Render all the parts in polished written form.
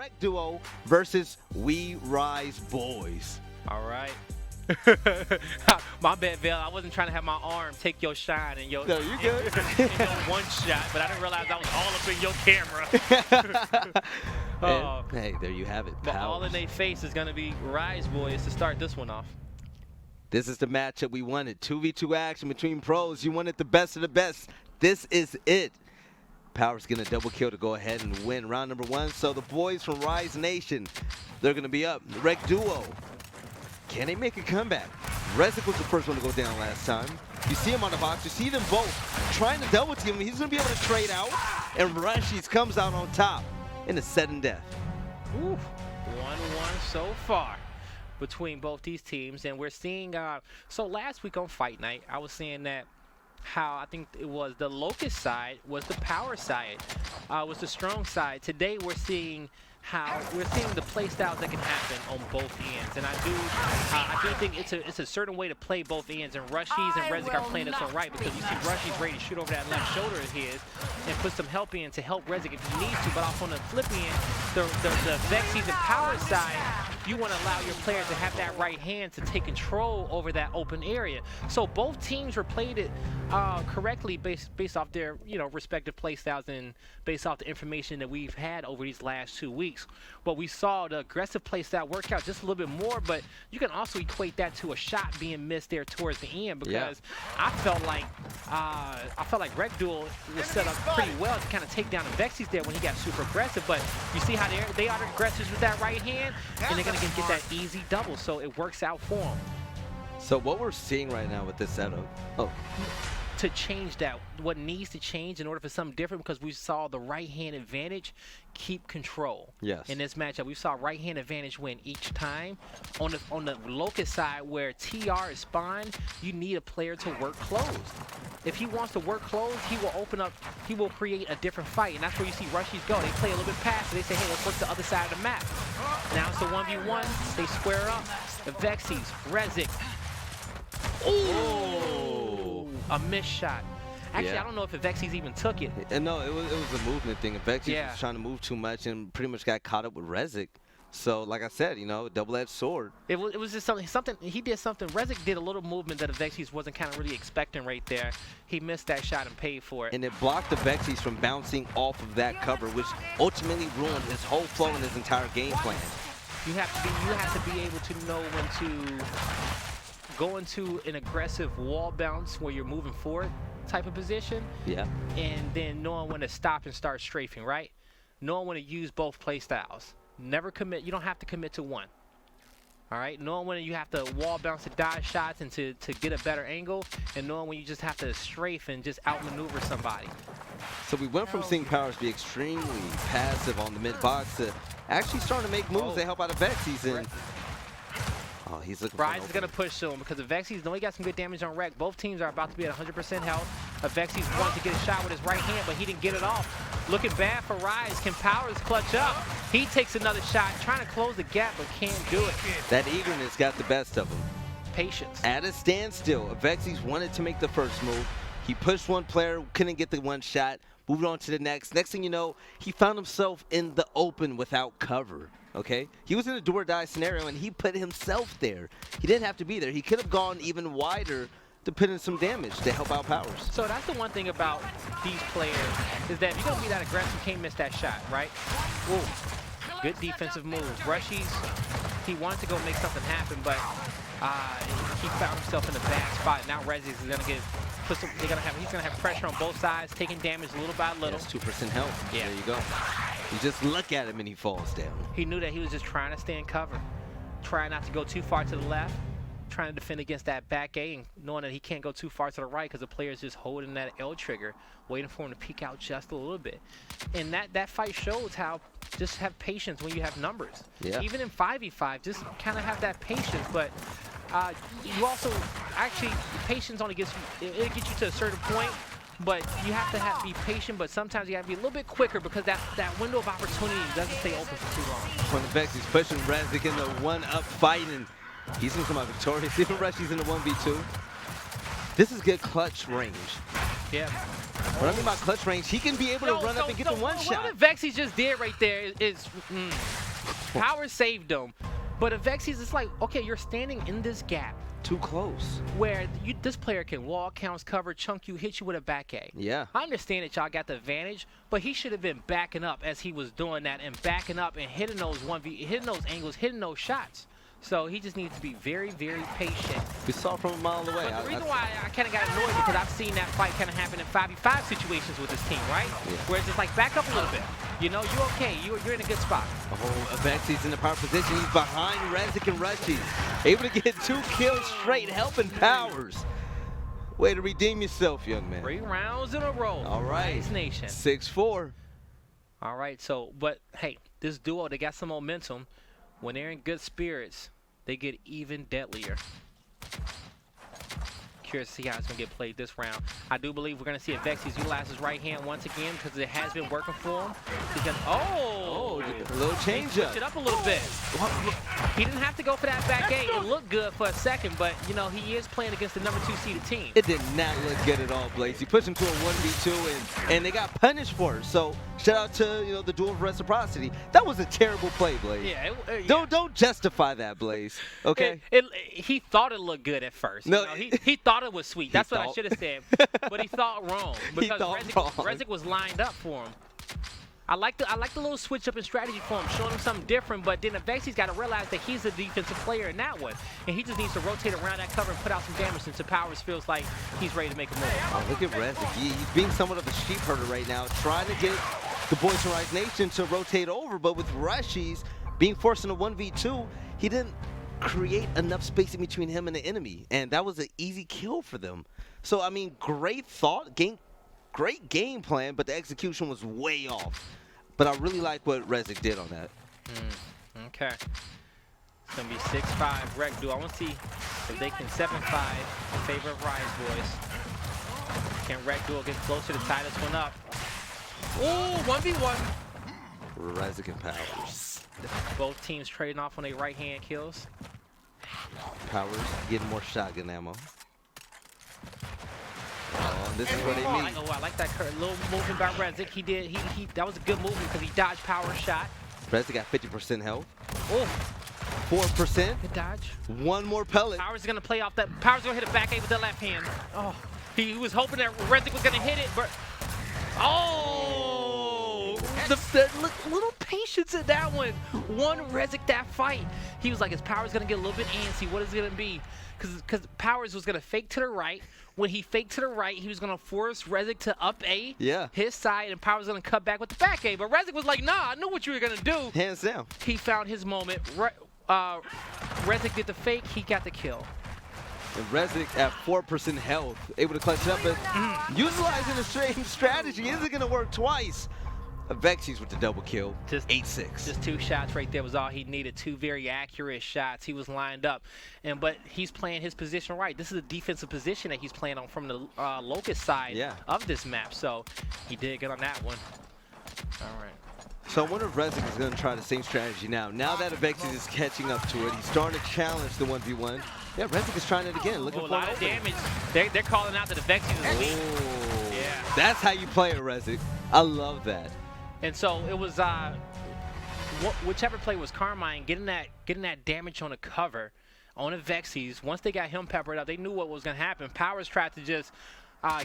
Rec Duo versus WeRiseboyz. All right. My bad, Vel. I wasn't trying to have my arm take your shine and your, No, you good. and your one shot, but I didn't realize I was all up in your camera. And, hey, there you have it. But all Powers. in their face is going to be WeRiseboyz to start this one off. This is the matchup we wanted. 2v2 action between pros. You wanted the best of the best. This is it. Powers going to double kill to go ahead and win round number 1. So the boys from Rise Nation, they're going to be up. The Rec Duo. Can they make a comeback? Rezik was the first one to go down last time. You see him on the box. You see them both trying to double team him. He's going to be able to trade out. And Rashi's comes out on top in a sudden death. Ooh, 1-1 so far between both these teams. And we're seeing, so last week on Fight Night, I was saying that how I think it was the Locust side was the power side, was the strong side. Today we're seeing the play styles that can happen on both ends, and I do think it's a certain way to play both ends. And Rashi's and Rezik are playing it so right, because you see Rashi's ready to shoot over that left shoulder of his and put some help in to help Rezik if he needs to. But off on the flip end, the Vexies and power side, you want to allow your players to have that right hand to take control over that open area. So both teams were played it correctly based off their respective play styles and based off the information that we've had over these last 2 weeks. But we saw the aggressive play style work out just a little bit more, but you can also equate that to a shot being missed there towards the end, because I felt like Rec Duo was set up pretty well to kind of take down the Vexies there when he got super aggressive. But you see how they are aggressive with that right hand, and they're gonna get that easy double, so it works out for them. So what we're seeing right now with this setup, to change that, what needs to change in order for something different, because we saw the right hand advantage keep control. Yes. In this matchup, we saw right hand advantage win each time. On the Locust side, where TR is spawned, you need a player to work closed. If he wants to work closed, he will open up, he will create a different fight, and that's where you see Rashi's go. They play a little bit past, they say, hey, let's work the other side of the map. Now it's a 1v1, they square up. The Vexies, Rezik. Ooh! A missed shot. Actually, I don't know if the Vexies even took it. No, it was a movement thing. Vexies was trying to move too much and pretty much got caught up with Rezik. So, like I said, double-edged sword. It was just something. He did something. Rezik did a little movement that the Vexies wasn't kind of really expecting right there. He missed that shot and paid for it. And it blocked the Vexies from bouncing off of that cover, which ultimately ruined his whole flow and his entire game plan. You have to be able to know when to go into an aggressive wall bounce where you're moving forward type of position. Yeah. And then knowing when to stop and start strafing, right? Knowing when to use both play styles. Never commit. You don't have to commit to one. All right? Knowing when you have to wall bounce to dodge shots and to get a better angle, and knowing when you just have to strafe and just outmaneuver somebody. So we went from seeing Powers be extremely passive on the mid-box to actually starting to make moves to help out the Vexies. And he's looking for Rise is going to push to him, because the Vexies know he got some good damage on Rec. Both teams are about to be at 100% health. The Vexies wanted to get a shot with his right hand, but he didn't get it off. Looking bad for Rise. Can Powers clutch up? He takes another shot, trying to close the gap, but can't do it. That eagerness got the best of him. Patience. At a standstill, Vexies wanted to make the first move. He pushed one player, couldn't get the one shot, moved on to the next. Next thing you know, he found himself in the open without cover. Okay, he was in a do or die scenario, and he put himself there. He didn't have to be there. He could have gone even wider to put in some damage to help out Powers. So that's the one thing about these players, is that if you're gonna be that aggressive, you can't miss that shot, right? Whoa, good defensive moves. Rashi's, he wanted to go make something happen, but he found himself in a bad spot. Now Rezik is gonna get he's gonna have pressure on both sides, taking damage little by little. Yes, 2% health. Yeah. There you go. You just look at him and he falls down. He knew that he was just trying to stay in cover, trying not to go too far to the left, trying to defend against that back A, and knowing that he can't go too far to the right because the player is just holding that L trigger, waiting for him to peek out just a little bit. And that fight shows how just have patience when you have numbers. Yeah. Even in 5v5, just kind of have that patience, but you also, actually, patience only gets you, it gets you to a certain point, but you have to be patient, but sometimes you have to be a little bit quicker, because that window of opportunity doesn't stay open for too long. When the Vexies pushing Rezik in the one-up fight, and he's going to come out victorious. Even Rashi's in the 1v2. This is good clutch range. Yeah. What I mean by clutch range, he can be able to run up and get the one shot. What Avexis just did right there is Power saved him. But Avexis is like, okay, you're standing in this gap. Too close. Where this player can wall, counts, cover, chunk you, hit you with a back A. Yeah. I understand that y'all got the advantage, but he should have been backing up as he was doing that and backing up and hitting those 1v, hitting those angles, hitting those shots. So he just needs to be very, very patient. We saw from a mile away. But the reason why I kind of got annoyed because I've seen that fight kind of happen in 5v5 situations with this team, right? Yeah. Where it's just like back up a little bit. You know, you're okay. You're in a good spot. Oh, Avexis in the power position. He's behind Rezik and Rushies. Able to get 2 kills straight, helping Powers. Way to redeem yourself, young man. 3 rounds in a row. All right. Nice Nation. 6-4. All right, so, but hey, this duo, they got some momentum. When they're in good spirits, they get even deadlier. Curious to see how it's going to get played this round. I do believe we're going to see Avexis utilize his right hand once again because it has been working for him. Because, A little change up. Switch it up a little bit. He didn't have to go for that back A. It looked good for a second, but, you know, he is playing against the number 2 seeded team. It did not look good at all, Blaze. He pushed him to a 1v2, and they got punished for it. So, shout out to, you know, the Duo of Reciprocity. That was a terrible play, Blaze. Yeah. Don't justify that, Blaze. Okay? He thought it looked good at first. No, you know, he thought it was sweet. That's what I should have said. But he thought wrong because Rezik was lined up for him. I like the little switch up in strategy for him, showing him something different. But then Avexis got to realize that he's a defensive player in that one, and he just needs to rotate around that cover and put out some damage since Powers feels like he's ready to make a move. Oh, look at Rezik. He's being somewhat of a sheep herder right now, trying to get the boys from Rise Nation to rotate over. But with Rushies being forced into 1v2, he didn't create enough spacing between him and the enemy, and that was an easy kill for them. So I mean, great thought, great game plan, but the execution was way off. But I really like what Rezik did on that. Okay. It's gonna be 6-5 Rec Duo. I want to see if they can 7-5 in favor of RiseBoyz. Can Rec Duo get closer to tie this one up? Oh, 1v1. Rezik and Powers. Both teams trading off on their right-hand kills. Powers getting more shotgun ammo. Oh, this is what they mean. I like that little movement by Rezik. That was a good movement because he dodged Power's shot. Rezik got 50% health. Oh. 4%. Good dodge. One more pellet. Powers is gonna play off that. Powers gonna hit a back A with the left hand. Oh. He was hoping that Rezik was gonna hit it, but little patience in that one. One Rezik that fight. He was like, his Powers gonna get a little bit antsy. What is it gonna be? Because Powers was gonna fake to the right. When he faked to the right, he was gonna force Rezik to up A, his side, and Powers gonna cut back with the back A. But Rezik was like, nah, I knew what you were gonna do. Hands down. He found his moment. Rezik did the fake. He got the kill. And Rezik at 4% health, able to clutch it up, but utilizing the same strategy isn't gonna work twice. Avexis with the double kill, just 8-6. Just 2 shots right there was all he needed. 2 very accurate shots. He was lined up, but he's playing his position right. This is a defensive position that he's playing on from the locust side of this map. So he did good on that one. All right. So I wonder if Rezik is going to try the same strategy now. Now that Avexis is catching up to it, he's starting to challenge the 1v1. Yeah, Rezik is trying it again. Looking for a lot of damage. They're calling out that Avexis is weak. Yeah. That's how you play it, Rezik. I love that. And so it was whichever play was Carmine getting that damage on the cover on Avexis. Once they got him peppered up, they knew what was going to happen. Powers tried to just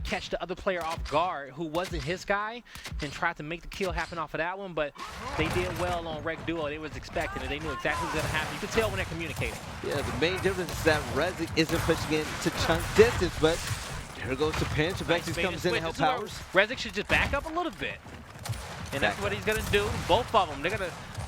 catch the other player off guard who wasn't his guy and tried to make the kill happen off of that one, but they did well on Rec Duo. They was expecting it. They knew exactly what was going to happen. You could tell when they're communicating. Yeah, the main difference is that Rezik isn't pushing in to chunk distance, but there goes the pinch. Avexis comes in to help Powers. Rezik should just back up a little bit. And that's what he's going to do. Both of them.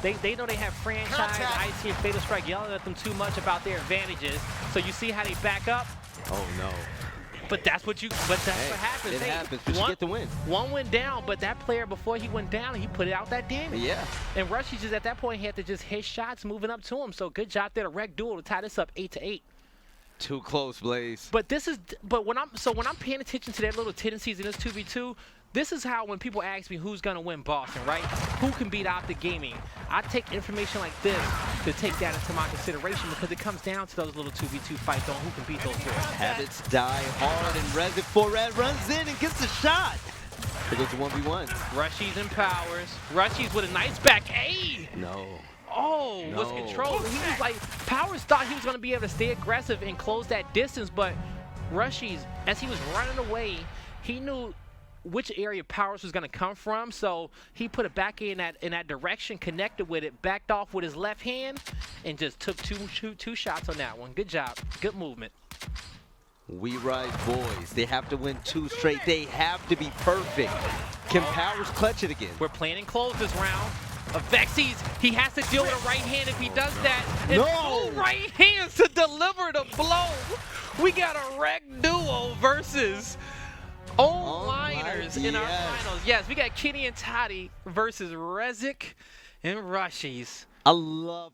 They know they have franchise, Icy, and Fatal Strike yelling at them too much about their advantages. So you see how they back up? Oh, no. But that's what happens. It happens, but you get the win. One went down, but that player, before he went down, he put out that damage. Yeah. And Rushy just at that point had to just hit shots moving up to him. So good job there to Rec Duo to tie this up 8-8. Too close, Blaze. But when I'm paying attention to their little tendencies in this 2v2, this is how when people ask me who's gonna win Boston, right? Who can beat Optic Gaming? I take information like this to take that into my consideration because it comes down to those little 2v2 fights on who can beat those boys. Habits die hard, and Rezik for Red runs in and gets the shot. Here goes the 1v1. Rushies and Powers. Rushies with a nice back A. No. Oh, No. was controlled. He was like, Powers thought he was going to be able to stay aggressive and close that distance, but Rushies, as he was running away, he knew which area Powers was going to come from, so he put it back in that direction, connected with it, backed off with his left hand, and just took two shots on that one. Good job. Good movement. WeRiseboyz, they have to win 2 straight. They have to be perfect. Can Powers clutch it again? We're playing close this round. Vexies, he has to deal with a right hand if he does that. And No! 2 right hands to deliver the blow. We got a wreck duo versus O-liners in our finals. Yes, we got Kenny and Toddy versus Rezik and Rushies. I love